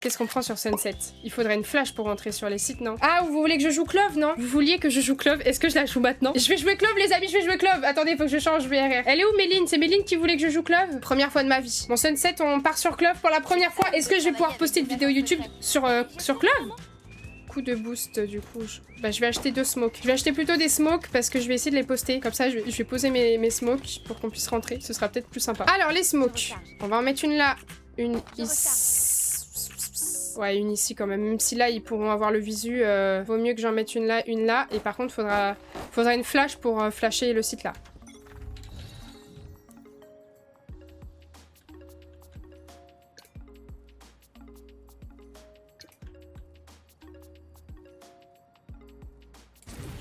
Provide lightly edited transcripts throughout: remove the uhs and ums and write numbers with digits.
Qu'est-ce qu'on prend sur Sunset? Il faudrait une flash pour rentrer sur les sites, non? Ah, vous voulez que je joue Clove, non? Vous vouliez que je joue Clove? Est-ce que je la joue maintenant? Je vais jouer Clove, les amis, je vais jouer Clove. Attendez, faut que je change VRR. Elle est où, Méline? C'est Méline qui voulait que je joue Clove? Première fois de ma vie. Bon, Sunset, on part sur Clove pour la première fois. Est-ce que je vais pouvoir poster une vidéo YouTube sur Clove? Coup de boost, du coup. Je vais acheter 2 smokes. Je vais acheter plutôt des smokes parce que je vais essayer de les poster. Comme ça, je vais poser mes smokes pour qu'on puisse rentrer. Ce sera peut-être plus sympa. Alors, les smokes. On va en mettre une là, une ici. Ouais, une ici quand même. Même si là, ils pourront avoir le visu, vaut mieux que j'en mette une là, une là. Et par contre, faudra une flash pour flasher le site là.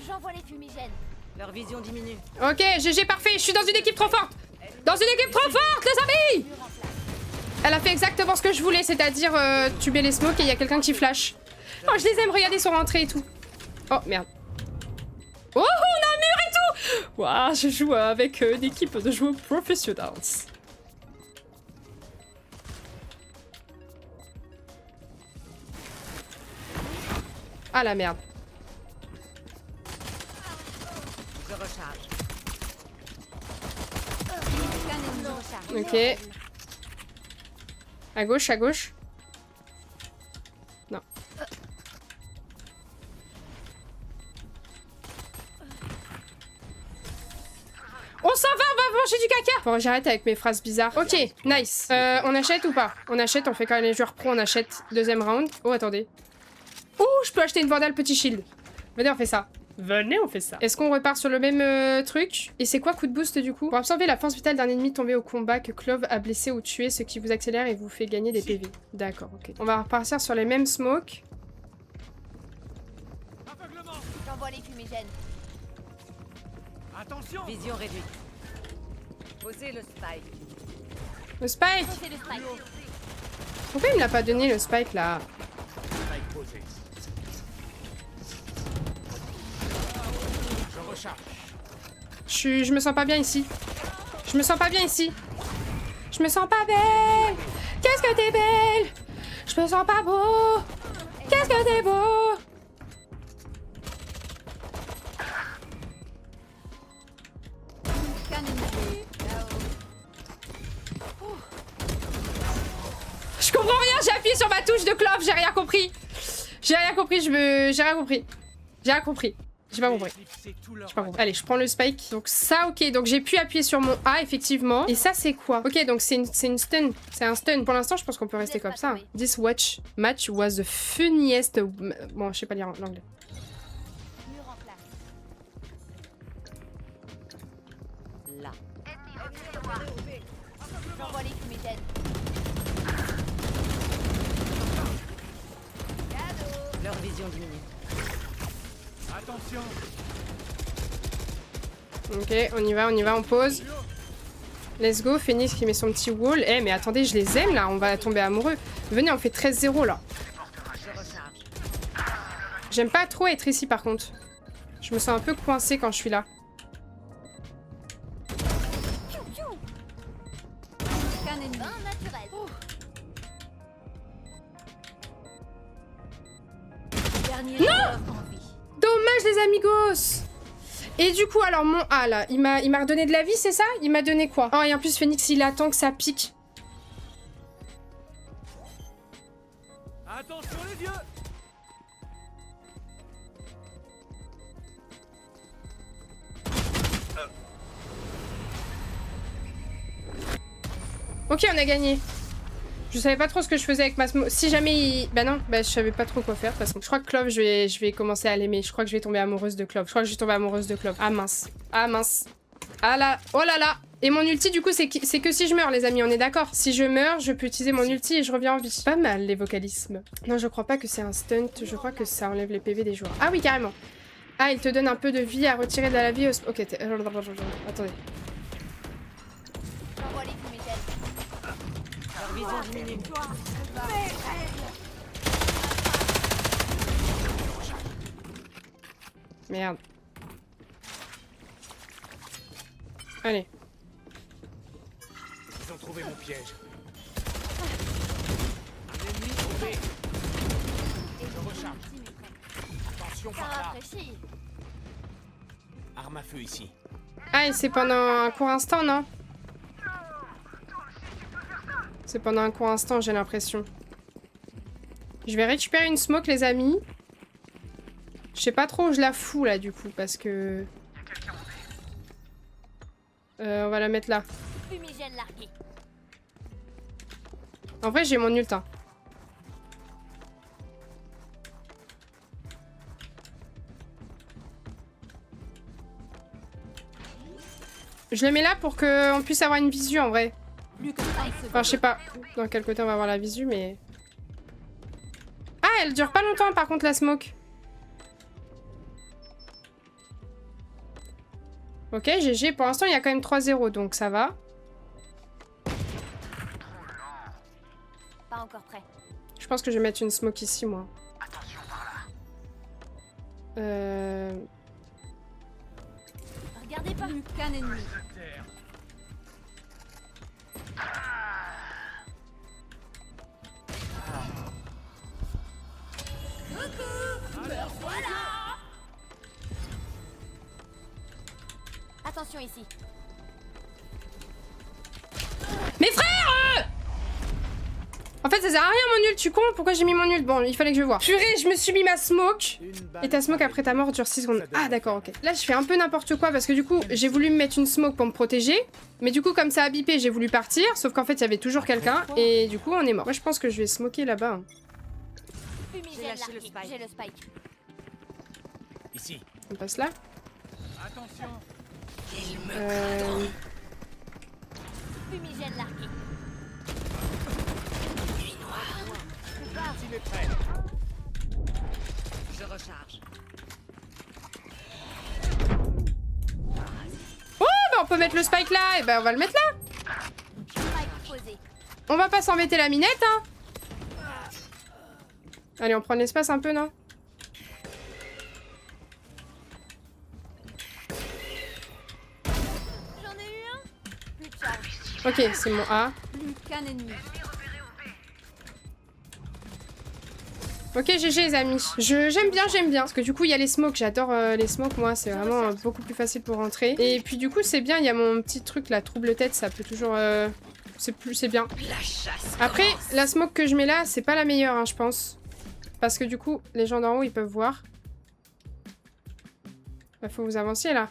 J'envoie les fumigènes. Leur vision diminue. Ok, GG, parfait. Je suis dans une équipe trop forte. Dans une équipe trop forte, les amis. Elle a fait exactement ce que je voulais, c'est-à-dire tuber les smokes et il y a quelqu'un qui flash. Oh, je les aime, regardez, ils sont rentrés et tout. Oh, merde. Oh, on a un mur et tout. Waouh, je joue avec une équipe de joueurs professionnels. Ah la merde. Je recharge. Ok. À gauche, à gauche. Non. On s'en va, on va manger du caca. Bon, j'arrête avec mes phrases bizarres. Ok, nice. On achète ou pas? On achète, on fait quand même les joueurs pro, on achète. Deuxième round. Oh, attendez. Ouh, je peux acheter une Vandal petit shield. Venez, on fait ça. Venez, on fait ça. Est-ce qu'on repart sur le même truc? Et c'est quoi coup de boost du coup? Pour absorber la force vitale d'un ennemi tombé au combat que Clove a blessé ou tué, ce qui vous accélère et vous fait gagner des PV. D'accord, ok. On va repartir sur les mêmes smokes. J'envoie les fumigènes. Attention! Vision réduite. Posez le spike. Le spike! C'est le spike. Pourquoi il me l'a pas donné le spike là? Spike posé. Je recharge. Je me sens pas bien ici. Je me sens pas bien ici. Je me sens pas belle. Qu'est-ce que t'es belle? Je me sens pas beau. Qu'est-ce que t'es beau? Je comprends rien, j'ai appuyé sur ma touche de Clove, j'ai rien compris. J'ai rien compris, j'ai rien compris. J'ai rien compris. J'ai pas compris. J'ai pas compris. Allez, je prends le spike. Donc ça, ok. Donc j'ai pu appuyer sur mon A, effectivement. Et ça, c'est quoi? Ok, donc c'est une stun. C'est un stun. Pour l'instant, je pense qu'on peut rester comme ça. This match was the funniest... Bon, je sais pas lire l'anglais. Mur en place. Là. J'envoie les fumigènes. Leur vision diminue. Attention! Ok, on y va, on pose. Let's go, Phoenix qui met son petit wall. Eh, mais attendez, je les aime là, on va tomber amoureux. Venez, on fait 13-0 là. Je recharge. J'aime pas trop être ici par contre. Je me sens un peu coincée quand je suis là. Qu'un ennemi. Naturel. Dernier joueur en vie. Dommage les amigos. Et du coup, alors mon A là, il m'a redonné de la vie, c'est ça? Il m'a donné quoi? Oh, et en plus Phoenix, il attend que ça pique. Attention les yeux! Ok, on a gagné. Je savais pas trop ce que je faisais avec ma smoke. Si jamais il... Bah non, bah je savais pas trop quoi faire de toute façon. Je crois que Clove, je vais commencer à l'aimer. Je crois que je vais tomber amoureuse de Clove. Je crois que je vais tomber amoureuse de Clove. Ah mince. Ah mince. Ah là. Oh là là. Et mon ulti du coup c'est que si je meurs les amis, on est d'accord. Si je meurs, je peux utiliser mon ulti et je reviens en vie. Pas mal les vocalismes. Non, je crois pas que c'est un stunt. Je crois que ça enlève les PV des joueurs. Ah oui, carrément. Ah, il te donne un peu de vie à retirer de la vie. Ok, attendez. J'envoie les fumigènes. Leur vision diminue. Merde. Allez. Ils ont trouvé mon piège. Un ennemi au sauvé. Je recharge. Attention Ça par là. rafraîchit. Arme à feu ici. Ah, et c'est pendant un court instant, non? C'est pendant un court instant, j'ai l'impression. Je vais récupérer une smoke, les amis. Je sais pas trop où je la fous, là, du coup, parce que... on va la mettre là. Fumigène largué. En vrai, j'ai mon ult, hein. Je le mets là pour qu'on puisse avoir une visu, en vrai. Plus que 5 Enfin, secondes. je sais pas dans quel côté on va avoir la visu, mais... Ah, elle dure pas longtemps, par contre, la smoke. Ok, GG. Pour l'instant, il y a quand même 3-0, donc ça va. Pas encore prêt. Je pense que je vais mettre une smoke ici, moi. Regardez pas. Plus qu'un ennemi. Attention ici. Mes frères En fait, ça sert à rien, mon ult, tu con. Pourquoi j'ai mis mon ult? Bon, il fallait que je vois. Purée, je me suis mis ma smoke. Et ta smoke après ta mort dure 6 secondes. Ah, d'accord, ok. Là, je fais un peu n'importe quoi parce que du coup, j'ai voulu me mettre une smoke pour me protéger. Mais du coup, comme ça a bipé, j'ai voulu partir. Sauf qu'en fait, il y avait toujours quelqu'un. Et du coup, on est mort. Moi, je pense que je vais smoker là-bas. Hein. Fumigène lâché le largué. spike. J'ai le spike. Ici. On passe là. Attention. Fumigène largué. Team est prêt. Je recharge. Oh, bah on peut mettre le spike là. Et bah, on va le mettre là. Spike posé. On va pas s'embêter la minette, hein. Allez, on prend de l'espace un peu, non? J'en ai eu un. Plus de charge. Ok, c'est mon A. Plus qu'un ennemi. Ok, GG les amis. J'aime bien. Parce que du coup, il y a les smokes. J'adore les smokes, moi. C'est vraiment beaucoup plus facile pour rentrer. Et puis du coup, c'est bien. Il y a mon petit truc, la trouble tête. Ça peut toujours... C'est bien. La chasse. Après, la smoke que je mets là, c'est pas la meilleure, hein, je pense. Parce que du coup, les gens d'en haut, ils peuvent voir. Bah, faut vous avancer, là.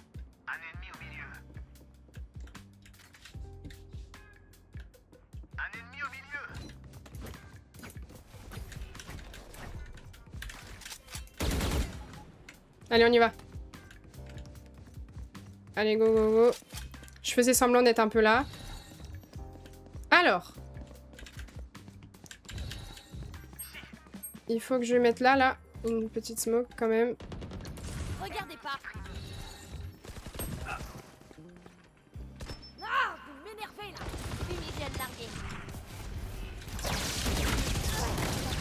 Allez, on y va. Allez, go, go, go. Je faisais semblant d'être un peu là. Alors. Il faut que je mette là, une petite smoke quand même. Regardez pas. Ah, vous m'énervez là. Fumigène largué.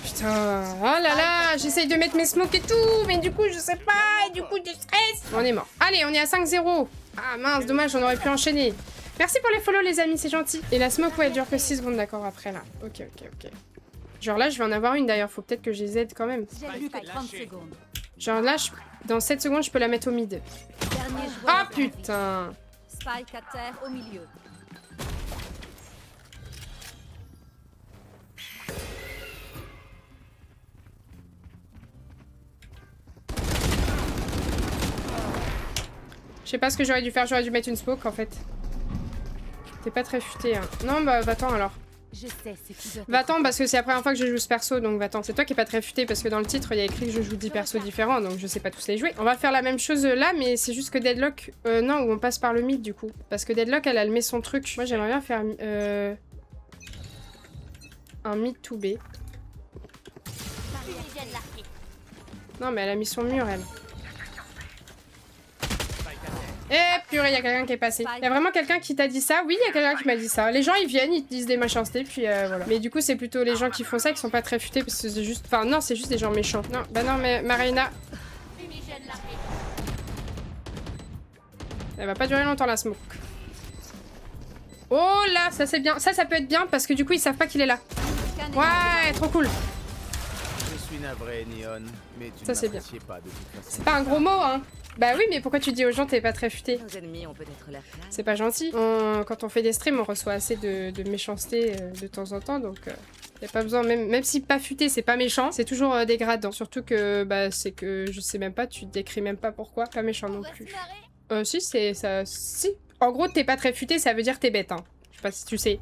Putain, oh là là, j'essaye de mettre mes smokes et tout, mais du coup, je sais pas, et du coup, je stresse. On est mort. Allez, on est à 5-0. Ah mince, dommage, on aurait pu enchaîner. Merci pour les follow, les amis, c'est gentil. Et la smoke, ouais, elle dure que 6 secondes, d'accord, après, là. Ok. Genre là, je vais en avoir une, d'ailleurs, faut peut-être que je les aide quand même. J'ai Plus le que spike. 30 secondes. Genre là, dans 7 secondes, je peux la mettre au mid. Dernier joueur. Ah de la vie. putain. Spike à terre au milieu. Je sais pas ce que j'aurais dû faire, j'aurais dû mettre une smoke, en fait. T'es pas très futé, hein. Non, bah, va-t'en, alors. Je sais ce qui doit. Va-t'en parce que c'est la première fois que je joue ce perso, donc va-t'en. C'est toi qui est pas très futé parce que dans le titre il y a écrit que je joue 10 persos différents, donc je sais pas tous les jouer. On va faire la même chose là, mais c'est juste que Deadlock... non, où on passe par le mid du coup. Parce que Deadlock elle met son truc. Moi j'aimerais bien faire un mid to B. Fumigène largué. Non mais elle a mis son mur elle. Eh purée, il y a quelqu'un qui est passé. Il y a vraiment quelqu'un qui t'a dit ça? Oui, il y a quelqu'un qui m'a dit ça. Les gens ils viennent, ils te disent des méchancetés, puis voilà. Mais du coup, c'est plutôt les gens qui font ça qui sont pas très futés parce que c'est juste. Enfin, non, c'est juste des gens méchants. Non, bah non, mais Marina, Fumigène largué. elle va pas durer longtemps la smoke. Oh là, ça c'est bien. Ça peut être bien parce que du coup, ils savent pas qu'il est là. Plus qu'un ennemi. Ouais, trop cool. suis navré, Neon, mais tu Ça, ne c'est bien. m'appréciais pas de toute façon. C'est pas un gros mot, hein. Bah oui, mais pourquoi tu dis aux gens t'es pas très futé? Nos ennemis ont peut-être l'air calmes. C'est pas gentil. Quand on fait des streams, on reçoit assez de méchanceté de temps en temps, donc y a pas besoin, même si pas futé, c'est pas méchant, c'est toujours dégradant. Surtout que, bah, c'est que je sais même pas, tu te décris même pas pourquoi, pas méchant non plus. Si, c'est ça. Si. En gros, t'es pas très futé, ça veut dire t'es bête, hein. Je sais pas si tu sais.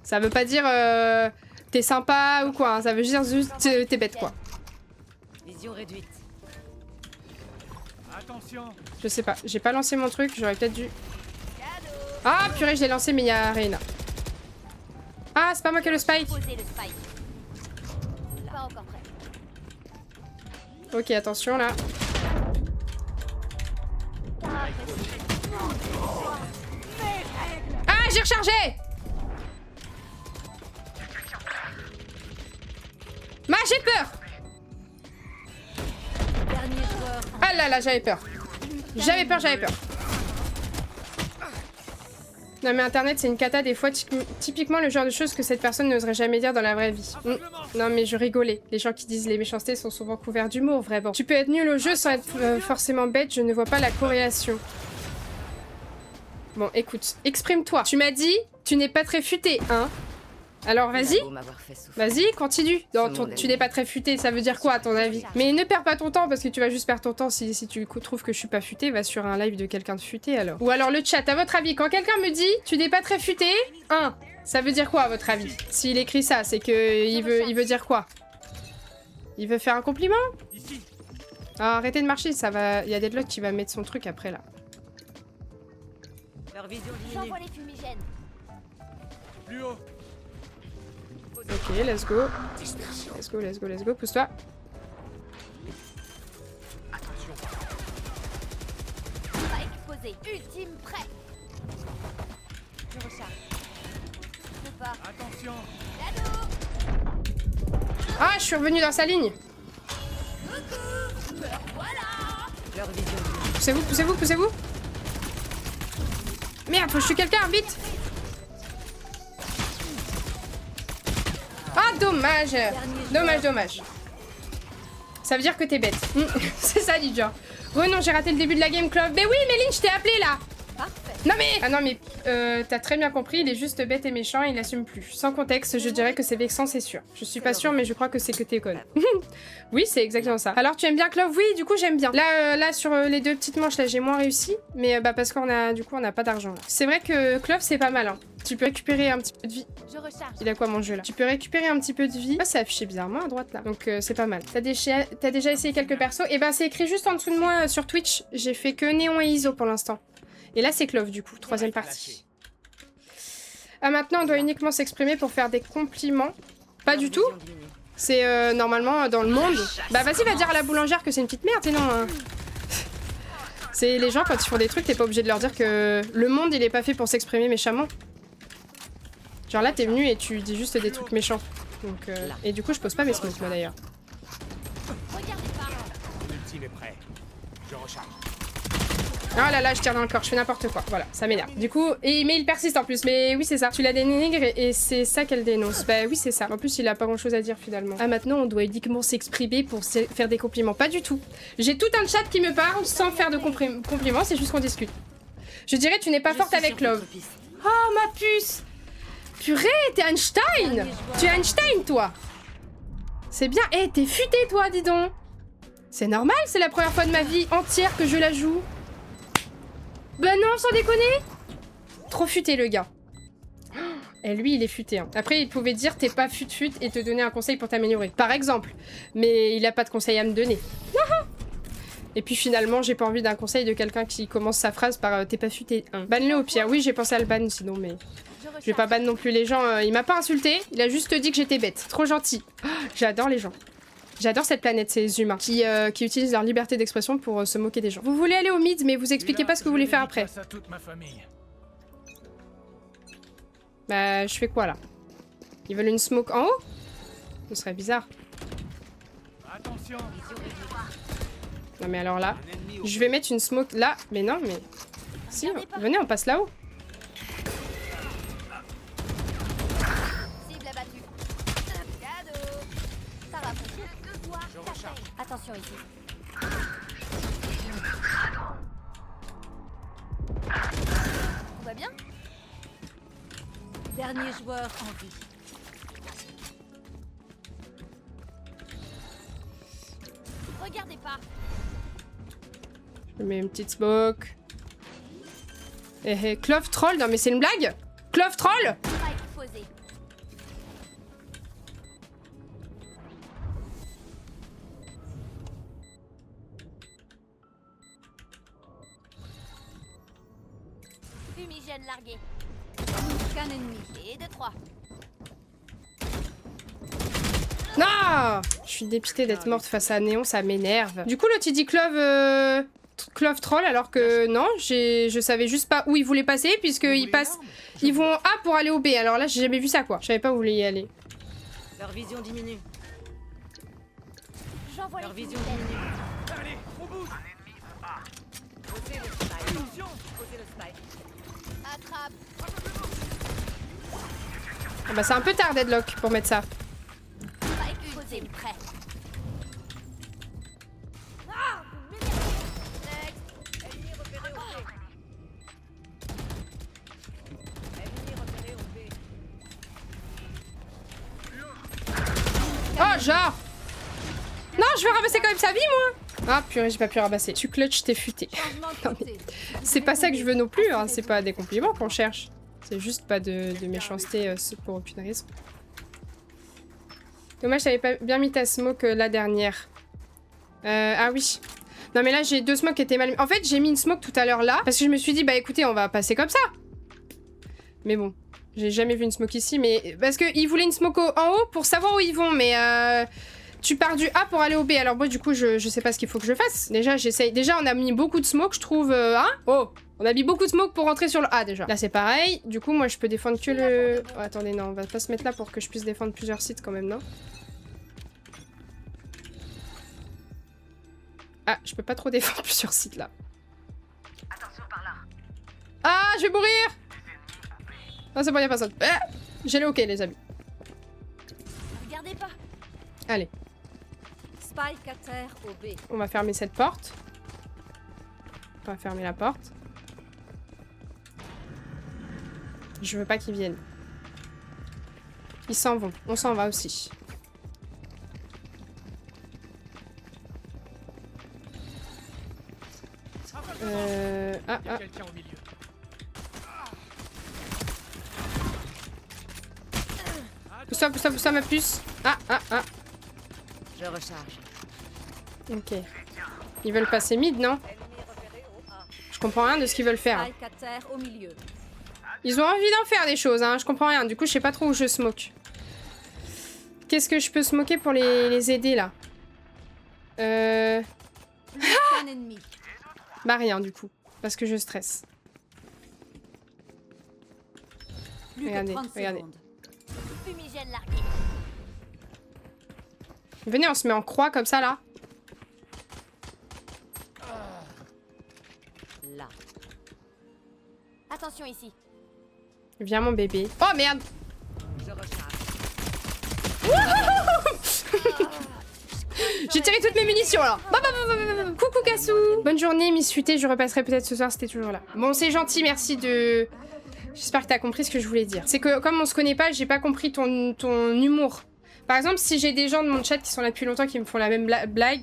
Ça veut pas dire t'es sympa ou quoi, hein. Ça veut dire juste t'es bête, quoi. Vision réduite. Attention. Je sais pas, j'ai pas lancé mon truc, j'aurais peut-être dû... Ah purée, je l'ai lancé mais il y a Reyna. Ah, c'est pas moi qui ai le spike. Posez le spike. Pas encore prêt. Ok, attention là. Ah, j'ai rechargé. J'ai peur. Dernier joueur. Ah là là, j'avais peur. J'avais peur. Non mais internet c'est une cata des fois, typiquement le genre de choses que cette personne n'oserait jamais dire dans la vraie vie. Non mais je rigolais, les gens qui disent les méchancetés sont souvent couverts d'humour, vraiment. Tu peux être nul au jeu sans être forcément bête, je ne vois pas la corrélation. Bon écoute, exprime-toi. Tu m'as dit, tu n'es pas très futé, hein? Alors vas-y, vas-y, continue. Tu n'es pas très futé, ça veut dire quoi à ton avis? Mais ne perds pas ton temps parce que tu vas juste perdre ton temps si tu trouves que je suis pas futé, va sur un live de quelqu'un de futé alors. Ou alors le chat, à votre avis, quand quelqu'un me dit tu n'es pas très futé, ça veut dire quoi à votre avis? S'il écrit ça, c'est que il veut dire quoi? Il veut faire un compliment? Ah, arrêtez de marcher, ça va. Il y a Deadlock qui va mettre son truc après là. Leur vision diminue. J'envoie les fumigènes. Plus haut. Ok, let's go. Let's go, pousse-toi. Attention. Spike posé. Ultime prêt. Je recharge. Je peux pas. Attention. Cadeau. Ah, je suis revenu dans sa ligne. Leur vision diminue. Poussez-vous. Merde, faut que je tue quelqu'un, vite. Ah, dommage. Dommage. Ça veut dire que t'es bête. C'est ça, Ninja. Oh non, j'ai raté le début de la game club. Mais oui, Méline, je t'ai appelé là. Parfait. Non mais... Ah non mais, t'as très bien compris, il est juste bête et méchant, il assume plus. Sans contexte, je dirais que c'est vexant, c'est sûr. Je suis pas sûre, mais je crois que c'est que t'es conne. Oui, c'est exactement ça. Alors, tu aimes bien Clove? Oui, du coup, j'aime bien. Là, sur les deux petites manches, là, j'ai moins réussi. Mais parce qu'on a, du coup, on n'a pas d'argent. C'est vrai que Clove, c'est pas mal, hein. Tu peux récupérer un petit peu de vie. Je recharge. Il a quoi mon jeu là? Tu peux récupérer un petit peu de vie. Ah, c'est affiché bizarrement à droite là. Donc c'est pas mal. T'as déjà essayé quelques persos? Et ben c'est écrit juste en dessous de moi sur Twitch. J'ai fait que Néon et Iso pour l'instant. Et là c'est Clove du coup, troisième partie. Ah maintenant on doit uniquement s'exprimer pour faire des compliments. Pas du tout. C'est normalement dans le monde. Bah vas-y va dire à la boulangère que c'est une petite merde sinon... C'est les gens quand ils font des trucs t'es pas obligé de leur dire que le monde il est pas fait pour s'exprimer méchamment. Genre là t'es venu et tu dis juste des trucs méchants. Donc et du coup je pose pas mes smokes moi d'ailleurs. Regardez pas. L'ultime est prêt. Je recharge. Oh là là je tire dans le corps, je fais n'importe quoi. Voilà, ça m'énerve. Du coup, mais il persiste en plus. Mais oui c'est ça. Tu la dénigres et c'est ça qu'elle dénonce. Bah oui c'est ça. En plus il a pas grand chose à dire finalement. Ah maintenant on doit uniquement s'exprimer pour faire des compliments. Pas du tout. J'ai tout un chat qui me parle sans faire de compliments, c'est juste qu'on discute. Je dirais tu n'es pas forte avec Love. Oh ma puce. Purée, t'es Einstein! Tu es Einstein, toi! C'est bien. Eh, t'es futé, toi, dis donc! C'est normal, c'est la première fois de ma vie entière que je la joue. Bah non, sans déconner! Trop futé, le gars. Et lui, il est futé. Hein. Après, il pouvait dire t'es pas fut-fut et te donner un conseil pour t'améliorer. Par exemple. Mais il a pas de conseil à me donner. Et puis finalement, j'ai pas envie d'un conseil de quelqu'un qui commence sa phrase par t'es pas futé. Hein. Banne-le au pire. Oui, j'ai pensé à le ban sinon, mais... Je vais pas ban non plus les gens. Il m'a pas insulté. Il a juste dit que j'étais bête. Trop gentil. Oh, j'adore les gens. J'adore cette planète, ces humains qui utilisent leur liberté d'expression pour se moquer des gens. Vous voulez aller au mid, mais vous expliquez pas ce que vous voulez faire après. À toute ma famille. Bah, je fais quoi là? Ils veulent une smoke en haut? Ce serait bizarre. Attention. Non mais alors là, je vais mettre une smoke là. Mais non, mais... Si, venez, on passe là-haut. Cible abattue. Cadeau. Attention ici. Tout va bien? Dernier joueur en vie. Regardez pas. Je mets une petite smoke. Clove troll, non mais c'est une blague? Clove troll? Spike posé. Fumigène largué. Qu'un ennemi. Et 2-3. Non! Je suis dépitée d'être morte face à Néon, ça m'énerve. Du coup, l'autre il dit Clove, Clove troll, alors que non, je savais juste pas où ils voulaient passer, puisqu'ils passent. Ils vont A pour aller au B. Alors là, j'ai jamais vu ça quoi. Je savais pas où vous vouliez y aller. Leur vision diminue. J'envoie Leur les vision fumigènes. diminue. Allez, on bouge. Posez le spike. Attention. Posez le spike. Attrape. Ah bah c'est un peu tard Deadlock pour mettre ça. Spike posé. Prêt. Ah, vous m'énervez. Next. Ennemi repéré au B. Ennemi repéré au B. Oh genre. Non, je veux ramasser quand même sa vie moi. Ah purée, j'ai pas pu ramasser. Tu clutch, t'es futé. Changement de Non, mais côté. c'est pas ça que je veux non plus, hein. C'est pas des compliments qu'on cherche. C'est juste pas de méchanceté pour aucune raison. Dommage, t'avais pas bien mis ta smoke la dernière. Ah oui. Non mais là j'ai deux smokes qui étaient mal... En fait j'ai mis une smoke tout à l'heure là, parce que je me suis dit bah écoutez on va passer comme ça. Mais bon, j'ai jamais vu une smoke ici, mais... Parce qu'ils voulaient une smoke en haut pour savoir où ils vont, mais tu pars du A pour aller au B, alors moi du coup je sais pas ce qu'il faut que je fasse. Déjà j'essaye... Déjà on a mis beaucoup de smoke je trouve... Hein. Oh, on a mis beaucoup de smoke pour rentrer sur le A déjà. Là c'est pareil, du coup moi je peux défendre que le... Oh, attendez non, on va pas se mettre là pour que je puisse défendre plusieurs sites quand même, non? Ah, je peux pas trop défendre plusieurs sites là. Attention par là. Ah, je vais mourir! Ah, c'est bon, y'a personne. Ah, j'ai le ok, les amis. Regardez pas. Allez, Spike à terre au B. on va fermer cette porte. On va fermer la porte. Je veux pas qu'ils viennent. Ils s'en vont. On s'en va aussi. Ah, Il y a ah. quelqu'un au milieu. Pousse-toi ma puce. Ah, ah, ah. Je recharge. Ok. Ils veulent passer mid, non? Ennemi repéré au A. Je comprends rien de ce qu'ils veulent faire. Spike à terre au milieu. Ils ont envie d'en faire des choses, hein. Je comprends rien. Du coup, je sais pas trop où je smoke. Qu'est-ce que je peux smoker pour les aider, là? Qu'un ennemi. Bah rien, du coup. Parce que je stresse. Plus Regardez, que 30 regardez. secondes. Fumigène largué. Venez, on se met en croix comme ça, là. Là. Attention ici. Viens, mon bébé. Oh, merde! Je recharge. J'ai tiré toutes mes munitions, là. Coucou, Cassou! Bonne journée, Miss Futée. Je repasserai peut-être ce soir, c'était toujours là. Bon, c'est gentil, merci de... J'espère que t'as compris ce que je voulais dire. C'est que, comme on se connaît pas, j'ai pas compris ton humour. Par exemple, si j'ai des gens de mon chat qui sont là depuis longtemps qui me font la même blague,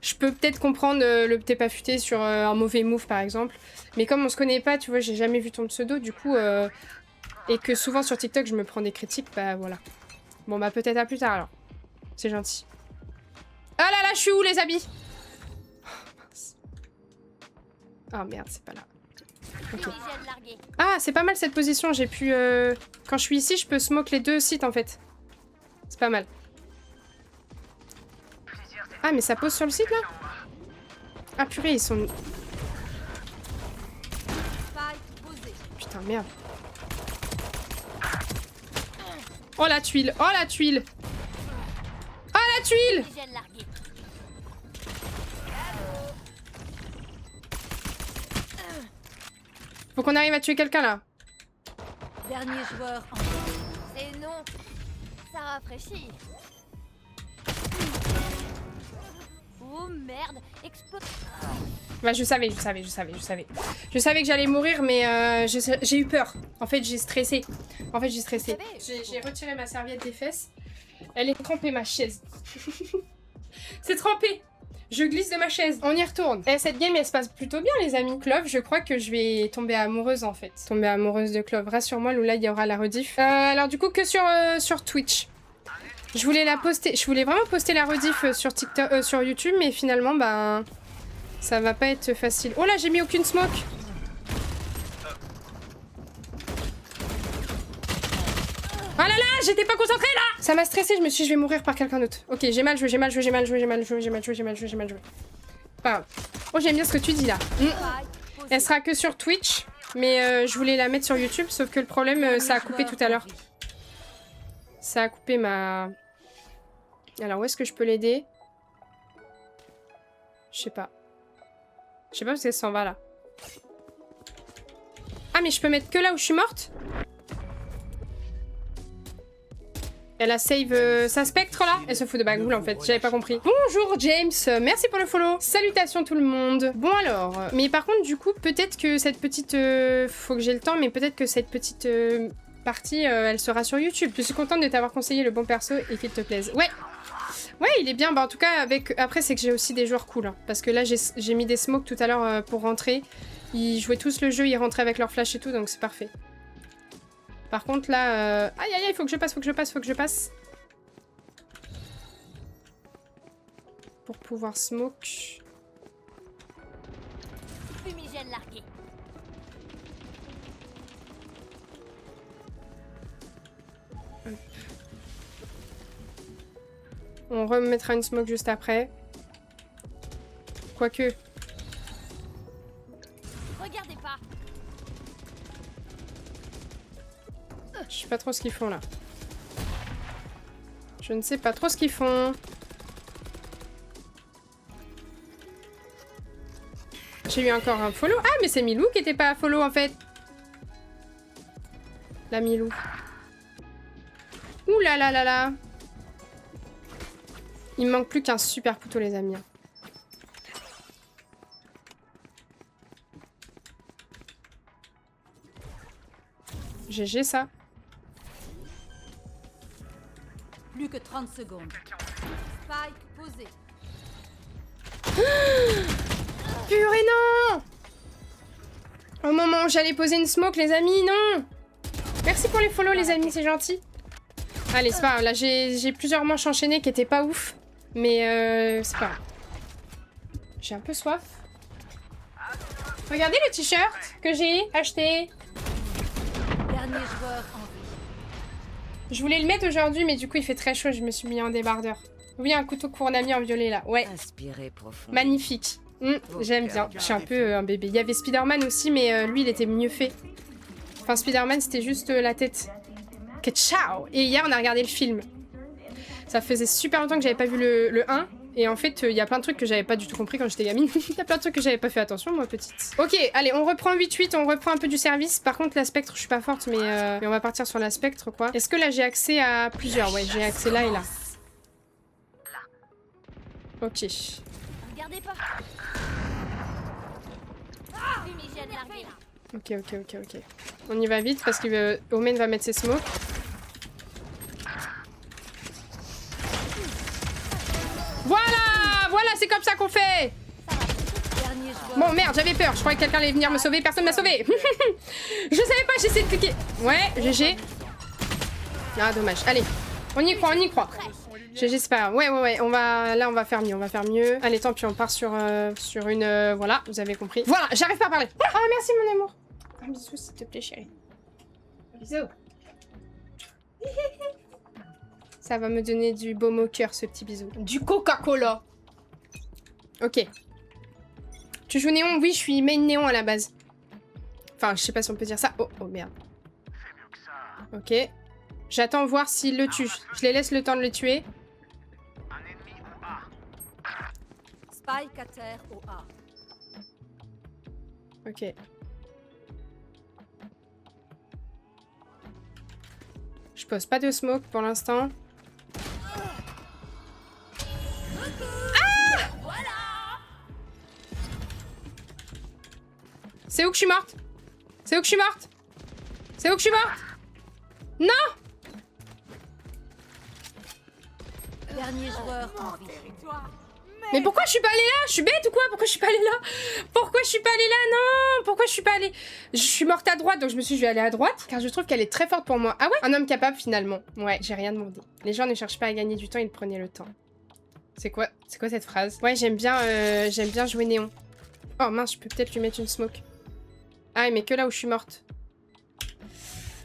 je peux peut-être comprendre le t'es pas futé sur un mauvais move, par exemple. Mais comme on se connaît pas, tu vois, j'ai jamais vu ton pseudo, du coup... Et que souvent sur TikTok, je me prends des critiques, bah voilà. Bon, bah peut-être à plus tard, alors. C'est gentil. Ah là là, je suis où, les amis? Oh, mince. Oh merde, c'est pas là. Ok. Fumigène largué. Ah, c'est pas mal cette position, j'ai pu... Quand je suis ici, je peux smoke les deux sites, en fait. C'est pas mal. Ah, mais ça pose sur le site, là? Ah, purée, ils sont... Spike posé. Putain, merde. Oh, la tuile! Oh, la tuile! Oh, la tuile! Fumigène largué. Faut qu'on arrive à tuer quelqu'un, là. Dernier joueur en C'est non. Ça rafraîchit. Oh merde, explose. Bah je savais. Je savais que j'allais mourir, mais j'ai eu peur. En fait, j'ai stressé. J'ai retiré ma serviette des fesses. Elle est trempée, ma chaise. C'est trempé. Je glisse de ma chaise. On y retourne. Et cette game, elle se passe plutôt bien, les amis. Clove, je crois que je vais tomber amoureuse, en fait. Tomber amoureuse de Clove. Rassure-moi, Lula, il y aura la rediff. Alors du coup, que sur Twitch. Je voulais la poster. Je voulais vraiment poster la rediff sur TikTok, sur YouTube, mais finalement, bah... ça va pas être facile. Oh là, j'ai mis aucune smoke. Oh là là, j'étais pas concentrée là. Ça m'a stressé, je me suis dit, je vais mourir par quelqu'un d'autre. Ok, j'ai mal joué. Pas grave. Oh, j'aime bien ce que tu dis là. Elle sera que sur Twitch, mais je voulais la mettre sur YouTube, sauf que le problème, ça a coupé tout à l'heure. Ça a coupé ma... Alors, où est-ce que je peux l'aider? Je sais pas. Je sais pas parce qu'elle s'en va là. Ah, mais je peux mettre que là où je suis morte? Elle a save sa spectre là. Elle se fout de bagoule en fait, j'avais pas compris. Bonjour James, merci pour le follow. Salutations tout le monde. Bon alors, mais par contre du coup peut-être que cette petite... faut que j'ai le temps, mais peut-être que cette petite partie, elle sera sur YouTube. Je suis contente de t'avoir conseillé le bon perso et qu'il te plaise. Ouais. Ouais, il est bien. Bah, en tout cas, après, c'est que j'ai aussi des joueurs cool. Hein, parce que là, j'ai mis des smokes tout à l'heure pour rentrer. Ils jouaient tous le jeu, ils rentraient avec leur flash et tout, donc c'est parfait. Par contre, là... Aïe, aïe, aïe, faut que je passe. Pour pouvoir smoke. Fumigène largué. On remettra une smoke juste après. Quoique. Regardez pas. Je sais pas trop ce qu'ils font là. Je ne sais pas trop ce qu'ils font. J'ai eu encore un follow. Ah, mais c'est Milou qui était pas à follow en fait. La Milou. Ouh là là là là. Il me manque plus qu'un super couteau, les amis. GG ça. Plus que 30 secondes. Spike posé. Purée non. Au moment où j'allais poser une smoke, les amis, non. Merci pour les follow, les amis, c'est gentil. Allez, c'est pas grave. Là, j'ai plusieurs manches enchaînées qui étaient pas ouf. Mais c'est pas grave. J'ai un peu soif. Regardez le t-shirt que j'ai acheté. Dernier joueur en vie. Je voulais le mettre aujourd'hui, mais du coup, il fait très chaud. Je me suis mis en débardeur. Oui, un couteau Cournami en violet, là. Ouais. Inspirez profond. Magnifique. J'aime bien. Je suis un peu un bébé. Il y avait Spider-Man aussi, mais lui, il était mieux fait. Enfin, Spider-Man, c'était juste la tête. Que ciao! Et hier, on a regardé le film. Ça faisait super longtemps que j'avais pas vu le 1. Et en fait, il y a plein de trucs que j'avais pas du tout compris quand j'étais gamine. Il y a plein de trucs que j'avais pas fait attention, moi, petite. Ok, allez, on reprend 8-8, on reprend un peu du service. Par contre, la spectre, je suis pas forte, mais on va partir sur la spectre, quoi. Est-ce que là, j'ai accès à plusieurs? Ouais, j'ai accès là et là. Ok. Regardez pas. Fumigène largué. Ok. On y va vite parce que Omen va mettre ses smokes. Voilà, c'est comme ça qu'on fait. Dernier joueur. Bon, merde, j'avais peur. Je croyais que quelqu'un allait venir me sauver. Personne m'a sauvé. Je savais pas, j'ai essayé de cliquer. Ouais, GG. Ah, dommage. Allez, on y croit. GG, c'est pas grave. Ouais. Là, on va faire mieux. Allez, tant pis, on part sur une... voilà, vous avez compris. Voilà, j'arrive pas à parler. Ah, merci, mon amour. Un bisou, s'il te plaît, chérie. Bisous. Ça va me donner du baume au cœur, ce petit bisou. Du Coca-Cola. Ok. Tu joues néon? Oui, je suis main néon à la base. Enfin, je sais pas si on peut dire ça. Oh merde. Ok. J'attends voir s'il le tue. Je les laisse le temps de le tuer. Spike à terre au A. Ok. Je pose pas de smoke pour l'instant. Voilà. C'est où que je suis morte? C'est où que je suis morte? C'est où que je suis morte? Non! Dernier joueur en vie. Mais pourquoi je suis pas allée là? Je suis bête ou quoi? Pourquoi je suis pas allée là? Pourquoi je suis pas allée là? Non! Pourquoi je suis pas allée? Je suis morte à droite, donc je me suis dit je vais aller à droite. Car je trouve qu'elle est très forte pour moi. Ah ouais? Un homme capable finalement. Ouais, j'ai rien demandé. Les gens ne cherchent pas à gagner du temps, ils prenaient le temps. C'est quoi cette phrase? Ouais, j'aime bien jouer Néon. Oh mince, je peux peut-être lui mettre une smoke. Ah, mais que là où je suis morte.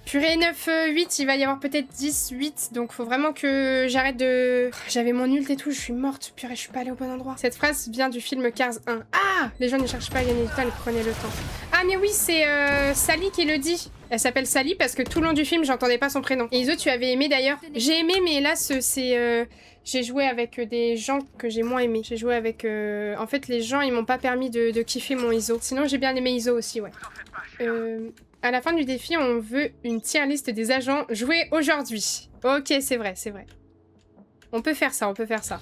Purée, 9-8, il va y avoir peut-être 10-8, donc faut vraiment que j'arrête de... J'avais mon ult et tout, je suis morte. Purée, je suis pas allée au bon endroit. Cette phrase vient du film Cars 1. Ah! Les gens ne cherchent pas à gagner du temps, ils prenaient le temps. Ah mais oui, c'est Sally qui le dit. Elle s'appelle Sally parce que tout le long du film, j'entendais pas son prénom. Et Iso, tu avais aimé d'ailleurs? J'ai aimé, mais hélas, c'est... J'ai joué avec des gens que j'ai moins aimés. J'ai joué avec... En fait, les gens, ils m'ont pas permis de kiffer mon Iso. Sinon, j'ai bien aimé Iso aussi, ouais. À la fin du défi, on veut une tier list des agents joués aujourd'hui. Ok, c'est vrai, c'est vrai. On peut faire ça, on peut faire ça.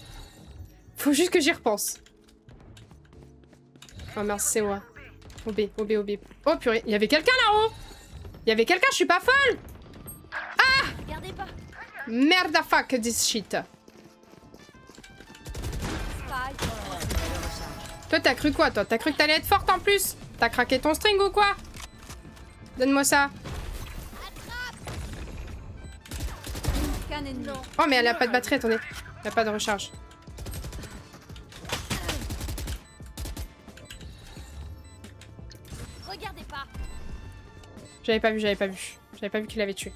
Faut juste que j'y repense. Oh mince, c'est moi. OB. Oh purée, il y avait quelqu'un là-haut. Il y avait quelqu'un, je suis pas folle. Ah! Regardez pas. Merde fuck this shit. Toi, t'as cru quoi, toi? T'as cru que t'allais être forte en plus? T'as craqué ton string ou quoi? Donne-moi ça. Oh, mais elle a pas de batterie, attendez. Elle a pas de recharge. Regardez pas. J'avais pas vu. J'avais pas vu qu'il avait tué.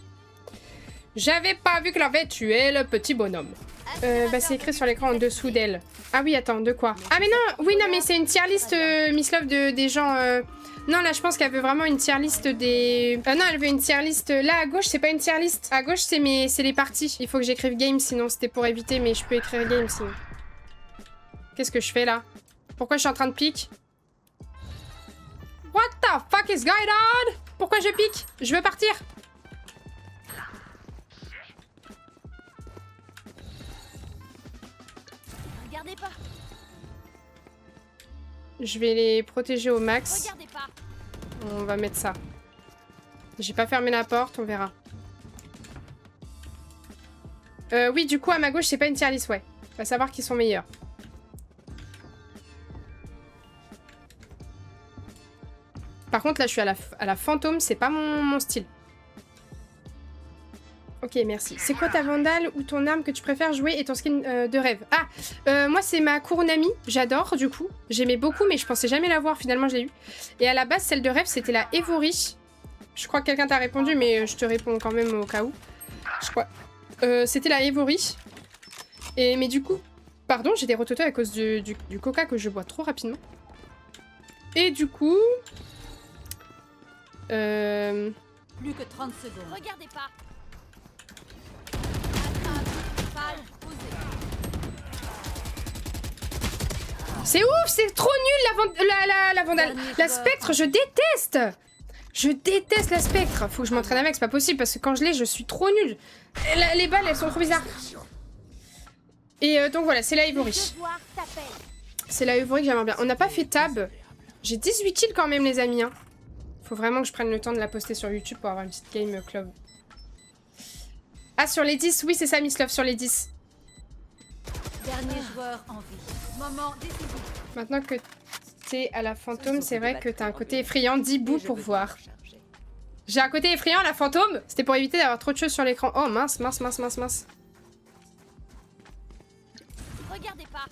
J'avais pas vu qu'il avait tué le petit bonhomme. Bah c'est écrit sur l'écran en dessous d'elle. Ah oui, attends, de quoi? Ah mais non, oui, non, mais c'est une tier list, Miss Love, des gens... Non, là, je pense qu'elle veut vraiment une tier list des... non, elle veut une tier list... Là, à gauche, c'est pas une tier list. À gauche, c'est les parties. Il faut que j'écrive game, sinon c'était pour éviter, mais je peux écrire game, sinon. Qu'est-ce que je fais, là? Pourquoi je suis en train de pique? What the fuck is going on? Pourquoi je pique? Je veux partir. Regardez pas. Je vais les protéger au max. Regardez pas. On va mettre ça. J'ai pas fermé la porte, on verra. Oui, du coup, à ma gauche, c'est pas une tier list, ouais. On va savoir qui sont meilleurs. Par contre, là, je suis à la fantôme, c'est pas mon style. Ok, merci. C'est quoi ta vandale ou ton arme que tu préfères jouer et ton skin de rêve? Ah, moi c'est ma Kurunami, j'adore du coup. J'aimais beaucoup mais je pensais jamais l'avoir, finalement je l'ai eu. Et à la base, celle de rêve, c'était la Evori. Je crois que quelqu'un t'a répondu mais je te réponds quand même au cas où. Je crois. C'était la Evori. Mais du coup, pardon, j'ai des rototos à cause du coca que je bois trop rapidement. Et du coup... Plus que 30 secondes. Regardez pas. C'est ouf, c'est trop nul la vandale. La spectre, je déteste. Je déteste la spectre. Faut que je m'entraîne avec, c'est pas possible parce que quand je l'ai, je suis trop nulle. Les balles, elles sont trop bizarres. Et donc voilà, c'est la Evori. C'est la Evori que j'aimerais bien. On n'a pas fait tab. J'ai 18 kills quand même, les amis. Hein. Faut vraiment que je prenne le temps de la poster sur YouTube pour avoir une petite game club. Ah, sur les 10, oui, c'est ça, Miss Love, sur les 10. Dernier joueur en vie. Moment décisif. Maintenant que t'es à la fantôme, c'est vrai que t'as un côté effrayant. 10 bouts pour voir. J'ai un côté effrayant à la fantôme. C'était pour éviter d'avoir trop de choses sur l'écran. Oh, mince. Regardez pas.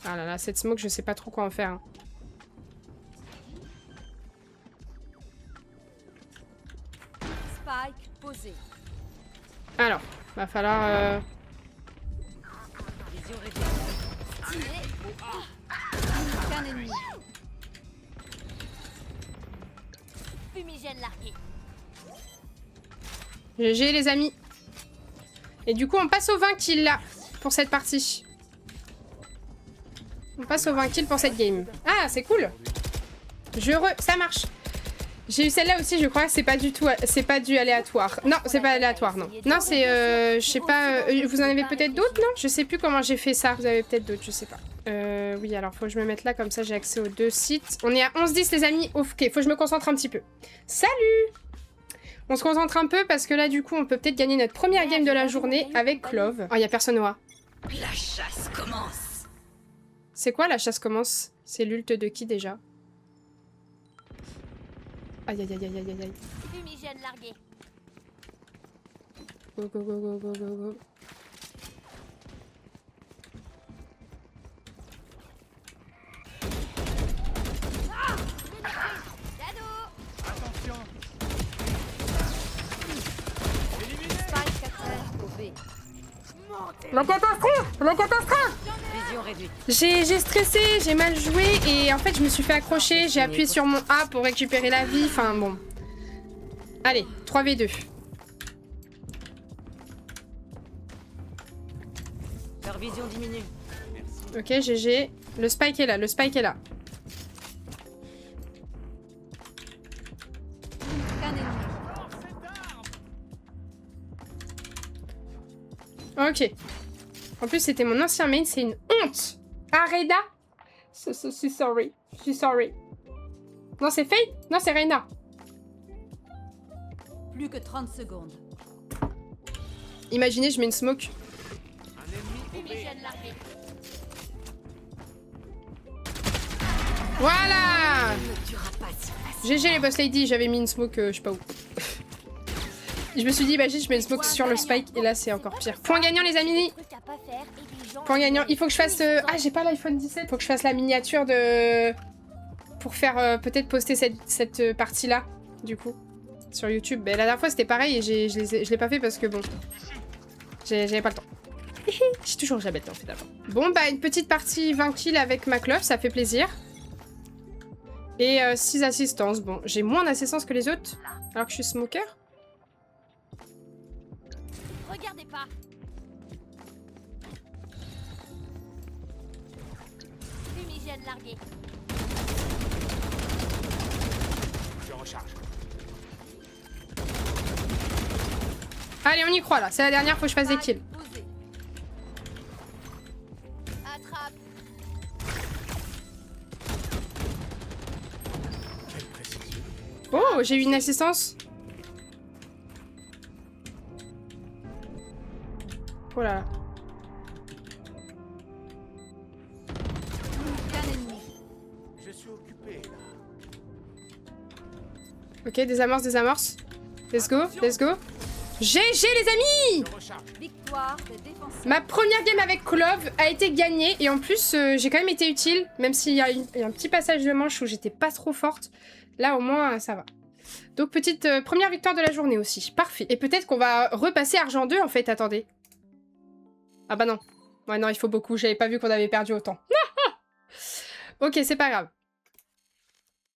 Ah là là, cette smoke, je sais pas trop quoi en faire. Hein. Spike posé. Alors, va falloir... Qu'un ennemi. Fumigène largué. GG les amis. Et du coup, on passe aux 20 kills là, pour cette partie. On passe aux 20 kills pour cette game. Ah, c'est cool. Ça marche. J'ai eu celle-là aussi, je crois que c'est pas du tout, c'est pas du aléatoire. Non, c'est pas aléatoire, non. Non, c'est, je sais pas, vous en avez peut-être d'autres, non? Je sais plus comment j'ai fait ça, vous avez peut-être d'autres, je sais pas. Oui, alors faut que je me mette là, comme ça j'ai accès aux 2 sites. On est à 11-10 les amis, ok, faut que je me concentre un petit peu. Salut! On se concentre un peu parce que là du coup on peut peut-être gagner notre première game de la journée avec Clove. Oh, y a personne au A. La chasse commence. C'est quoi la chasse commence? C'est l'ult de qui déjà? Aïe aïe aïe aïe aïe aïe. Fumigène largué. Go go go go go go go. Cadeau. Attention. Spike 4 au B. La catastrophe! La catastrophe! Vision réduite. J'ai stressé, j'ai mal joué et en fait je me suis fait accrocher, j'ai appuyé sur mon A pour récupérer la vie, enfin bon. Allez, 3v2. Leur vision diminue. Ok, GG. Le spike est là, le spike est là. Qu'un ennemi. Ok. En plus c'était mon ancien main, c'est une honte. Areda? So sorry. Je suis sorry. Non, c'est Faye? Non, c'est Reyna. Plus que 30 secondes. Imaginez, je mets une smoke. Fumigène largué. Voilà! Ne tuera pas si facile. GG les boss lady, j'avais mis une smoke, je sais pas où. Je me suis dit, imagine, je mets une smoke sur le spike et là c'est encore pire. Point gagnant les amis! Point gagnant, il faut que je fasse... Ah, j'ai pas l'iPhone 17. Faut que je fasse la miniature de... Pour faire peut-être poster cette partie-là, du coup, sur YouTube. Mais la dernière fois c'était pareil et je l'ai pas fait parce que bon... J'avais pas le temps. J'ai toujours jamais le temps finalement. Bon bah une petite partie 20 kills avec ma clove, ça fait plaisir. Et 6 assistances. Bon, j'ai moins d'assistance que les autres. Alors que je suis smoker. Regardez pas. Fumigène largué. Je recharge. Allez, on y croit là. C'est la dernière, faut que je fasse des kills. Posé. Attrape. Quelle précision. Oh, j'ai eu une assistance. Oh là là. Qu'un ennemi. Je suis occupé là. Ok, désamorce, désamorce. Let's go, let's go. GG les amis! Je recharge. Victoire des défenseurs. Ma première game avec Clove a été gagnée et en plus j'ai quand même été utile, même s'il y a un petit passage de manche où j'étais pas trop forte. Là au moins ça va. Donc petite première victoire de la journée aussi, parfait. Et peut-être qu'on va repasser argent 2 en fait, attendez. Ah bah non. Ouais non, il faut beaucoup, j'avais pas vu qu'on avait perdu autant. Ok, c'est pas grave.